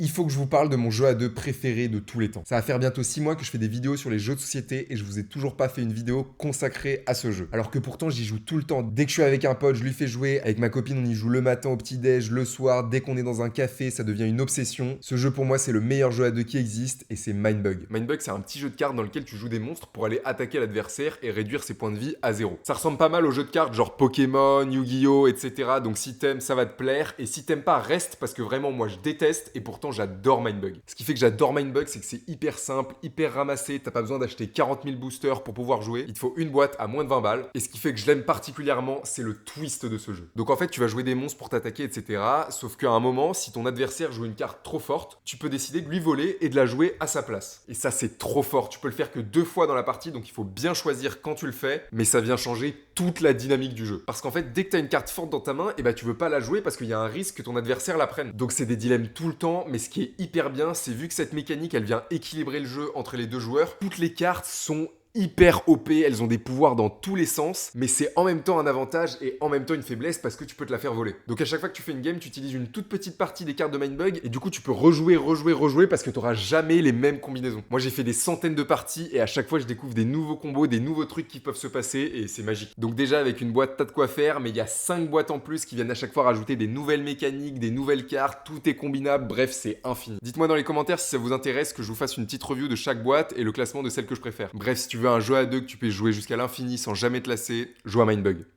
Il faut que je vous parle de mon jeu à deux préféré de tous les temps. Ça va faire bientôt 6 mois que je fais des vidéos sur les jeux de société et je vous ai toujours pas fait une vidéo consacrée à ce jeu. Alors que pourtant j'y joue tout le temps. Dès que je suis avec un pote, je lui fais jouer. Avec ma copine, on y joue le matin au petit-déj, le soir. Dès qu'on est dans un café, ça devient une obsession. Ce jeu pour moi, c'est le meilleur jeu à deux qui existe et c'est Mindbug. Mindbug, c'est un petit jeu de cartes dans lequel tu joues des monstres pour aller attaquer l'adversaire et réduire ses points de vie à zéro. Ça ressemble pas mal aux jeux de cartes genre Pokémon, Yu-Gi-Oh, etc. Donc si t'aimes, ça va te plaire. Et si t'aimes pas, reste parce que vraiment, moi je déteste et pourtant j'adore Mindbug. Ce qui fait que j'adore Mindbug, c'est que c'est hyper simple, hyper ramassé. T'as pas besoin d'acheter 40 000 boosters pour pouvoir jouer. Il te faut une boîte à moins de 20 balles. Et ce qui fait que je l'aime particulièrement, c'est le twist de ce jeu. Donc en fait, tu vas jouer des monstres pour t'attaquer, etc. Sauf qu'à un moment, si ton adversaire joue une carte trop forte, tu peux décider de lui voler et de la jouer à sa place. Et ça, c'est trop fort. Tu peux le faire que 2 fois dans la partie, donc il faut bien choisir quand tu le fais. Mais ça vient changer toute la dynamique du jeu. Parce qu'en fait, dès que t'as une carte forte dans ta main, et bah tu veux pas la jouer parce qu'il y a un risque que ton adversaire la prenne. Donc c'est des dilemmes tout le temps, mais ce qui est hyper bien, c'est vu que cette mécanique, elle vient équilibrer le jeu entre les deux joueurs, toutes les cartes sont hyper OP, elles ont des pouvoirs dans tous les sens, mais c'est en même temps un avantage et en même temps une faiblesse parce que tu peux te la faire voler. Donc à chaque fois que tu fais une game, tu utilises une toute petite partie des cartes de Mindbug et du coup tu peux rejouer parce que tu auras jamais les mêmes combinaisons. Moi j'ai fait des centaines de parties et à chaque fois je découvre des nouveaux combos, des nouveaux trucs qui peuvent se passer et c'est magique. Donc déjà avec une boîte, t'as de quoi faire, mais il y a 5 boîtes en plus qui viennent à chaque fois rajouter des nouvelles mécaniques, des nouvelles cartes, tout est combinable, bref c'est infini. Dites-moi dans les commentaires si ça vous intéresse que je vous fasse une petite review de chaque boîte et le classement de celles que je préfère. Bref, si tu veux un jeu à deux que tu peux jouer jusqu'à l'infini sans jamais te lasser, joue à Mindbug.